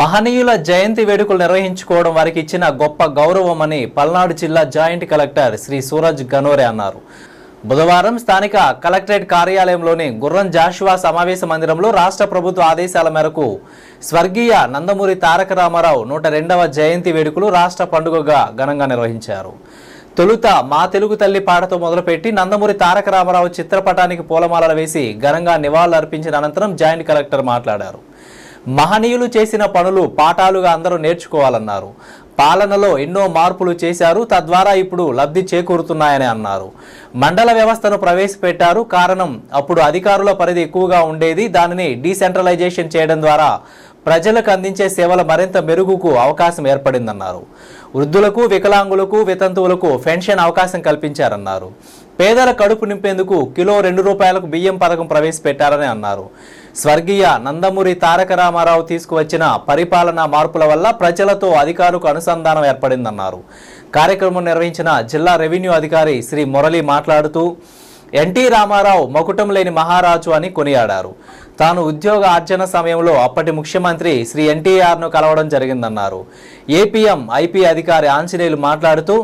మహనీయుల జయంతి వేడుకలు నిర్వహించుకోవడం వారికి ఇచ్చిన గొప్ప గౌరవమని పల్నాడు జిల్లా జాయింట్ కలెక్టర్ శ్రీ సూరజ్ గనోరే అన్నారు. బుధవారం స్థానిక కలెక్టరేట్ కార్యాలయంలోని గుర్రం జాషువా సమావేశ మందిరంలో రాష్ట్ర ప్రభుత్వ ఆదేశాల మేరకు స్వర్గీయ నందమూరి తారక రామారావు 102వ జయంతి వేడుకలు రాష్ట్ర పండుగగా ఘనంగా నిర్వహించారు. తొలుత మా తెలుగు తల్లి పాటతో మొదలుపెట్టి నందమూరి తారక రామారావు చిత్రపటానికి పూలమాలలు వేసి ఘనంగా నివాళులర్పించిన అనంతరం జాయింట్ కలెక్టర్ మాట్లాడారు. మహనీయులు చేసిన పనులు పాఠాలుగా అందరూ నేర్చుకోవాలన్నారు. పాలనలో ఎన్నో మార్పులు చేశారు, తద్వారా ఇప్పుడు లబ్ధి చేకూరుతున్నాయని అన్నారు. మండల వ్యవస్థను ప్రవేశపెట్టారు. కారణం అప్పుడు అధికారుల పరిధి ఎక్కువగా ఉండేది. దానిని డీసెంట్రలైజేషన్ చేయడం ద్వారా ప్రజలకు అందించే సేవల మరింత మెరుగుకు అవకాశం ఏర్పడిందన్నారు. వృద్ధులకు, వికలాంగులకు, వితంతువులకు పెన్షన్ అవకాశం కల్పించారన్నారు. పేదల కడుపు నింపేందుకు కిలో ₹2 బియ్యం పథకం ప్రవేశపెట్టారని అన్నారు. స్వర్గీయ నందమూరి తారక రామారావు తీసుకువచ్చిన పరిపాలనా మార్పుల వల్ల ప్రజలతో అధికారులకు అనుసంధానం ఏర్పడిందన్నారు. కార్యక్రమం నిర్వహించిన జిల్లా రెవెన్యూ అధికారి శ్రీ మురళి మాట్లాడుతూ ఎన్టీ రామారావు మకుటం లేని మహారాజు అని కొనియాడారు. తాను ఉద్యోగ ఆర్జన సమయంలో అప్పటి ముఖ్యమంత్రి శ్రీ ఎన్టీఆర్ను కలవడం జరిగిందన్నారు. ఏపీఎం ఐపీ అధికారి ఆంజనేయులు మాట్లాడుతూ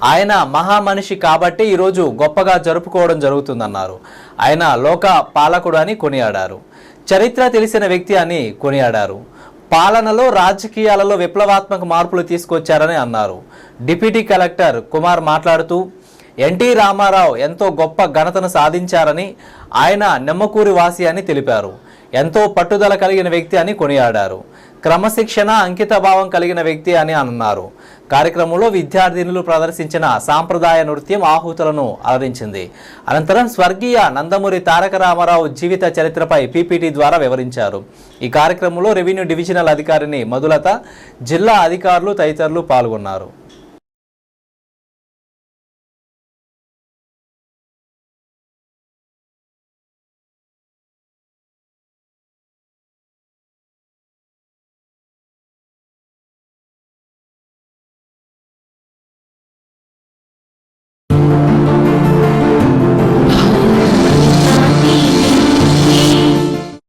ఆయన మహామనిషి కాబట్టి ఈరోజు గొప్పగా జరుపుకోవడం జరుగుతుందన్నారు. ఆయన లోక పాలకుడు అని కొనియాడారు. చరిత్ర తెలిసిన వ్యక్తి అని కొనియాడారు. పాలనలో, రాజకీయాలలో విప్లవాత్మక మార్పులు తీసుకొచ్చారని అన్నారు. డిప్యూటీ కలెక్టర్ కుమార్ మాట్లాడుతూ ఎన్టీ రామారావు ఎంతో గొప్ప ఘనతను సాధించారని, ఆయన నెమ్మకూరి వాసి అని తెలిపారు. ఎంతో పట్టుదల కలిగిన వ్యక్తి అని కొనియాడారు. క్రమశిక్షణ, అంకిత భావం కలిగిన వ్యక్తి అని అన్నారు. కార్యక్రమంలో విద్యార్థినులు ప్రదర్శించిన సాంప్రదాయ నృత్యం ఆహుతులను అలరించింది. అనంతరం స్వర్గీయ నందమూరి తారక రామారావు జీవిత చరిత్రపై పీపీటీ ద్వారా వివరించారు. ఈ కార్యక్రమంలో రెవెన్యూ డివిజనల్ అధికారిని మధులత, జిల్లా అధికారులు తదితరులు పాల్గొన్నారు.